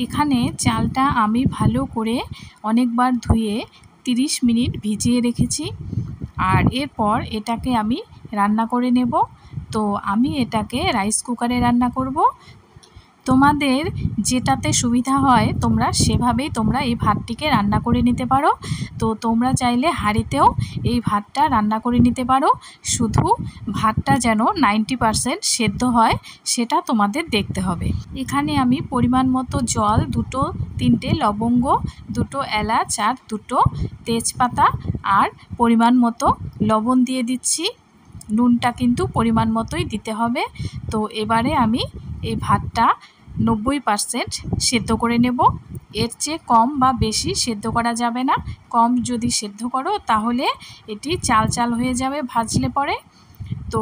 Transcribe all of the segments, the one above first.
এখানে চালটা আমি ভালো করে অনেকবার ধুয়ে 30 মিনিট ভিজিয়ে রেখেছি। আর এরপর এটাকে আমি রান্না করে নেব। তো আমি এটাকে রাইস কুকারে রান্না করব। তোমাদের যেটাতে সুবিধা হয় সেভাবেই তোমরা এই ভাতটিকে রান্না করে নিতে পারো। তো তোমরা চাইলে হাঁড়িতেও এই ভাতটা রান্না করে নিতে পারো। শুধু ভাতটা যেন 90% সেদ্ধ হয় সেটা তোমাদের দেখতে হবে। এখানে আমি পরিমাণ মতো জল, 2-3টে লবঙ্গ, 2টো এলাচ আর 2টো তেজপাতা আর পরিমাণ মতো লবণ দিয়ে দিচ্ছি। নুনটা কিন্তু পরিমাণ মতোই দিতে হবে। তো এবারে আমি এই ভাতটা 90% সেদ্ধ করে নেব। এর চেয়ে কম বা বেশি সেদ্ধ করা যাবে না। কম যদি সেদ্ধ করো তাহলে এটি চাল চাল হয়ে যাবে ভাজলে পরে। তো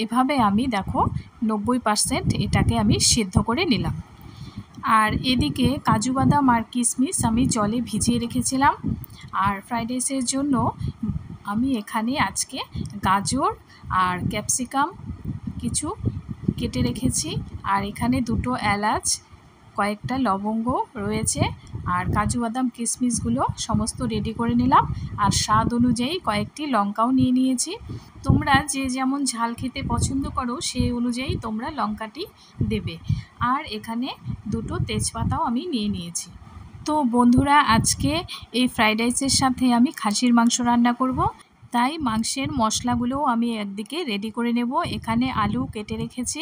এভাবে আমি দেখো 90% এটাকে আমি সেদ্ধ করে নিলাম। আর এদিকে কাজু বাদাম আর কিশমিশ আমি জলে ভিজিয়ে রেখেছিলাম। আর ফ্রাইড রাইসের জন্য আমি এখানে আজকে গাজর আর ক্যাপসিকাম কিছু কেটে রেখেছি। আর এখানে 2টো এলাচ, কয়েকটা লবঙ্গ রয়েছে। আর কাজু বাদাম কিশমিশগুলো সমস্ত রেডি করে নিলাম। আর স্বাদ অনুযায়ী কয়েকটি লঙ্কাও নিয়ে নিয়েছি। তোমরা যে যেমন ঝাল খেতে পছন্দ করো সেই অনুযায়ী তোমরা লঙ্কাটি দেবে। আর এখানে 2টো তেজপাতাও আমি নিয়ে নিয়েছি। তো বন্ধুরা, আজকে এই ফ্রাইড রাইসের সাথে আমি খাসির মাংস রান্না করব। তাই মাংসের মশলাগুলোও আমি একদিকে রেডি করে নেব। এখানে আলু কেটে রেখেছি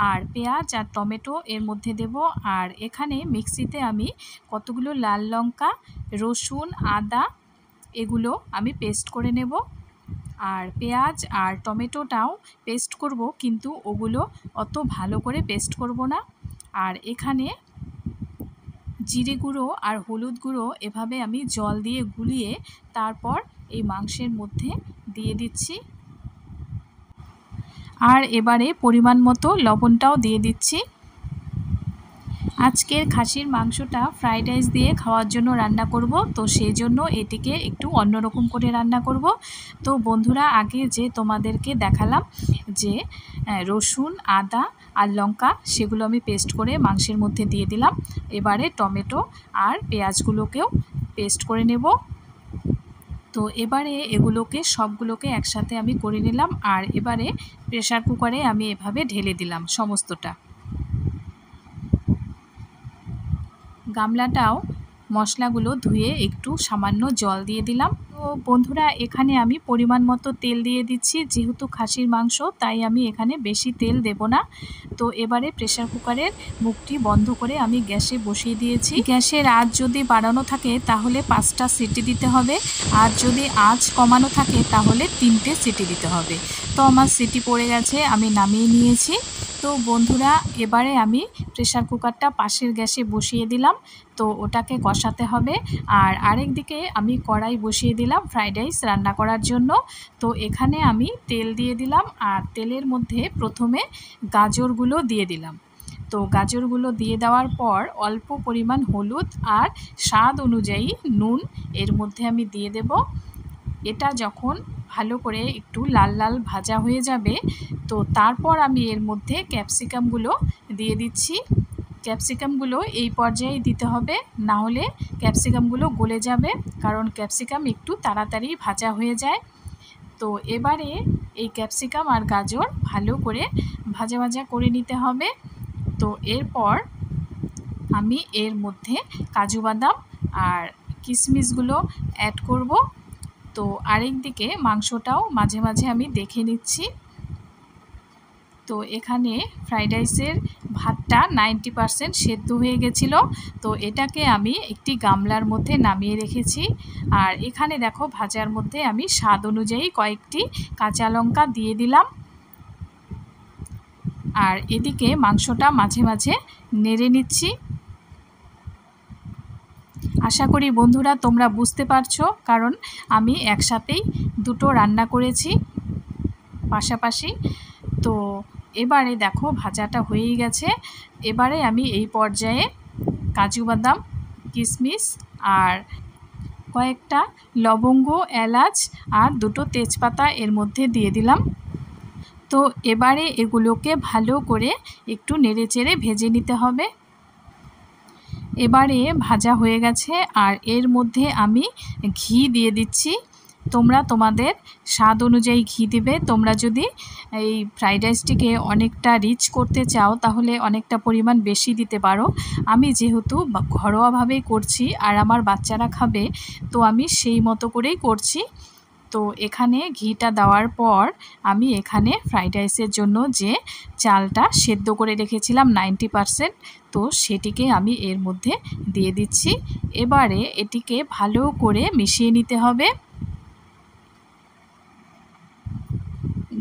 আর পেঁয়াজ আর টমেটো এর মধ্যে দেব। আর এখানে মিক্সিতে আমি কতগুলো লাল লঙ্কা, রসুন, আদা এগুলো আমি পেস্ট করে নেব। আর পেঁয়াজ আর টমেটোটাও পেস্ট করব, কিন্তু ওগুলো অত ভালো করে পেস্ট করব না। আর এখানে জিরে গুঁড়ো আর হলুদ গুঁড়ো এভাবে আমি জল দিয়ে গুলিয়ে তারপর এই মাংসের মধ্যে দিয়ে দিচ্ছি। আর এবারে পরিমাণ মতো লবণটাও দিয়ে দিচ্ছি। আজকের খাসির মাংসটা ফ্রাইড রাইস দিয়ে খাওয়ার জন্য রান্না করব। তো সেই জন্য এটিকে একটু অন্যরকম করে রান্না করব। তো বন্ধুরা, আগে যে তোমাদেরকে দেখালাম যে রসুন, আদা আর লঙ্কা সেগুলো আমি পেস্ট করে মাংসের মধ্যে দিয়ে দিলাম। এবারে টমেটো আর পেঁয়াজগুলোকেও পেস্ট করে নেব। তো এবারে এগুলোকে সবগুলোকে একসাথে আমি করে নিলাম। আর এবারে প্রেসার কুকারে আমি এভাবে ঢেলে দিলাম সমস্তটা। গামলাটাও মশলাগুলো ধুয়ে একটু সামান্য জল দিয়ে দিলাম। তো বন্ধুরা, এখানে আমি পরিমাণ মতো তেল দিয়ে দিচ্ছি। যেহেতু খাসির মাংস তাই আমি এখানে বেশি তেল দেব না। তো এবারে প্রেসার কুকারের মুখটি বন্ধ করে আমি গ্যাসে বসিয়ে দিয়েছি। গ্যাসের আঁচ যদি বাড়ানো থাকে তাহলে 5টা সিটি দিতে হবে। আর যদি আঁচ কমানো থাকে তাহলে 3টে সিটি দিতে হবে। তো আমার সিটি পড়ে গেছে, আমি নামিয়ে নিয়েছি। তো বন্ধুরা, এবারে আমি প্রেসার কুকারটা পাশের গ্যাসে বসিয়ে দিলাম। তো ওটাকে কষাতে হবে। আর আরেক দিকে আমি কড়াই বসিয়ে দিলাম ফ্রাইড রাইস রান্না করার জন্য। তো এখানে আমি তেল দিয়ে দিলাম। আর তেলের মধ্যে প্রথমে গাজরগুলো দিয়ে দিলাম। তো গাজরগুলো দিয়ে দেওয়ার পর অল্প পরিমাণ হলুদ আর স্বাদ অনুযায়ী নুন এর মধ্যে আমি দিয়ে দেব। এটা যখন ভালো করে একটু লাল লাল ভাজা হয়ে যাবে তো তারপর আমি এর মধ্যে ক্যাপসিকামগুলো দিয়ে দিচ্ছি। ক্যাপসিকামগুলো এই পর্যায়ে দিতে হবে, না হলে ক্যাপসিকামগুলো গলে যাবে, কারণ ক্যাপসিকাম একটু তাড়াতাড়ি ভাজা হয়ে যায়। তো এবারে এই ক্যাপসিকাম আর গাজর ভালো করে ভাজা ভাজা করে নিতে হবে। তো এরপর আমি এর মধ্যে কাজু বাদাম আর কিশমিশগুলো অ্যাড করব। তো আরেক দিকে মাংসটাও মাঝে মাঝে আমি দেখে নিচ্ছি। তো এখানে ফ্রাইড রাইসের ভাতটা 90% সেদ্ধ হয়ে গেছিলো। তো এটাকে আমি একটি গামলার মধ্যে নামিয়ে রেখেছি। আর এখানে দেখো ভাজার মধ্যে আমি স্বাদ অনুযায়ী কয়েকটি কাঁচা লঙ্কা দিয়ে দিলাম। আর এদিকে মাংসটা মাঝে মাঝে নেড়ে নিচ্ছি। আশা করি বন্ধুরা তোমরা বুঝতে পারছো, কারণ আমি একসাথেই 2টো রান্না করেছি পাশাপাশি। তো এবারে দেখো ভাজাটা হয়েই গেছে। এবারে আমি এই পর্যায়ে কাজু বাদাম, কিশমিশ আর কয়েকটা লবঙ্গ, এলাচ আর 2টো তেজপাতা এর মধ্যে দিয়ে দিলাম। তো এবারে এগুলোকে ভালো করে একটু নেড়েচেড়ে ভেজে নিতে হবে। এবারে ভাজা হয়ে গেছে আর এর মধ্যে আমি ঘি দিয়ে দিচ্ছি। তোমরা তোমাদের স্বাদ অনুযায়ী ঘি দিবে। তোমরা যদি এই ফ্রাইড রাইসটিকে অনেকটা রিচ করতে চাও তাহলে অনেকটা পরিমাণ বেশি দিতে পারো। আমি যেহেতু ঘরোয়াভাবেই করছি আর আমার বাচ্চারা খাবে, তো আমি সেই মতো করেই করছি। তো এখানে ঘিটা দেওয়ার পর আমি এখানে ফ্রাইড রাইসের জন্য যে চালটা সেদ্ধ করে রেখেছিলাম 90%, তো সেটিকে আমি এর মধ্যে দিয়ে দিচ্ছি। এবারে এটিকে ভালো করে মিশিয়ে নিতে হবে।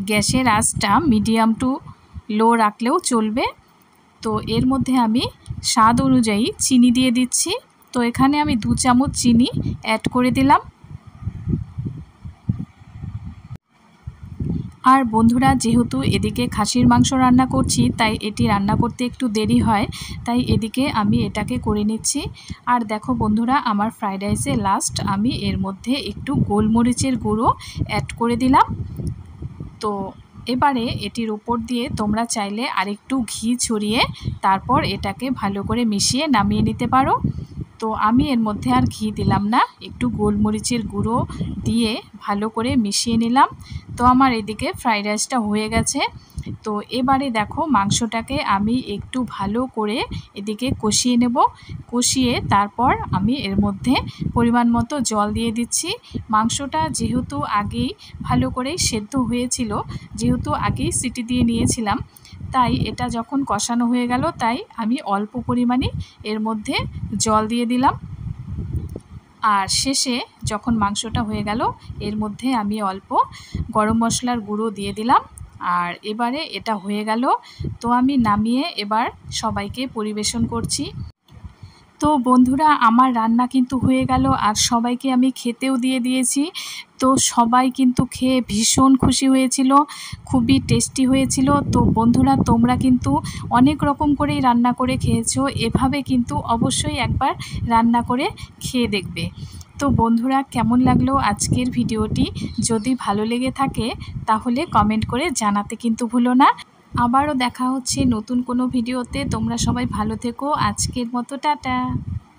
গ্যাসের আঁচটা মিডিয়াম টু লো রাখলেও চলবে। তো এর মধ্যে আমি স্বাদ অনুযায়ী চিনি দিয়ে দিচ্ছি। তো এখানে আমি 2 চামচ চিনি অ্যাড করে দিলাম। আর বন্ধুরা, যেহেতু এদিকে খাসির মাংস রান্না করছি তাই এটি রান্না করতে একটু দেরি হয়, তাই এদিকে আমি এটাকে করে নিচ্ছি। আর দেখো বন্ধুরা, আমার ফ্রাইড রাইসে লাস্ট আমি এর মধ্যে একটু গোলমরিচের গুঁড়ো অ্যাড করে দিলাম। তো এবারে এটির উপর দিয়ে তোমরা চাইলে আরেকটু ঘি ছড়িয়ে তারপর এটাকে ভালো করে মিশিয়ে নামিয়ে নিতে পারো। তো আমি এর মধ্যে আর ঘি দিলাম না, একটু গোলমরিচের গুঁড়ো দিয়ে ভালো করে মিশিয়ে নিলাম। তো আমার এদিকে ফ্রাইড রাইসটা হয়ে গেছে। তো এবারে দেখো মাংসটাকে আমি একটু ভালো করে এদিকে কষিয়ে নেব। কষিয়ে তারপর আমি এর মধ্যে পরিমাণ মতো জল দিয়ে দিচ্ছি। মাংসটা যেহেতু আগেই ভালো করেই সেদ্ধ হয়েছিল, যেহেতু আগেই সিটি দিয়ে নিয়েছিলাম, তাই এটা যখন কষানো হয়ে গেল তাই আমি অল্প পরিমাণে এর মধ্যে জল দিয়ে দিলাম। আর শেষে যখন মাংসটা হয়ে গেল এর মধ্যে আমি অল্প গরম মশলার গুঁড়ো দিয়ে দিলাম। আর এবারে এটা হয়ে গেল। তো আমি নামিয়ে এবার সবাইকে পরিবেশন করছি। তো বন্ধুরা, আমার রান্না কিন্তু হয়ে গেল আর সবাইকে আমি খেতেও দিয়ে দিয়েছি। তো সবাই কিন্তু খেয়ে ভীষণ খুশি হয়েছিল, খুবই টেস্টি হয়েছিল। তো বন্ধুরা, তোমরা কিন্তু অনেক রকম করেই রান্না করে খেয়েছো, এভাবে কিন্তু অবশ্যই একবার রান্না করে খেয়ে দেখবে। তো বন্ধুরা, কেমন লাগলো আজকের ভিডিওটি? যদি ভালো লেগে থাকে তাহলে কমেন্ট করে জানাতে কিন্তু ভুলো না। আবারও দেখা হচ্ছে নতুন কোনো ভিডিওতে। তোমরা সবাই ভালো থেকো। আজকের মতো টাটা।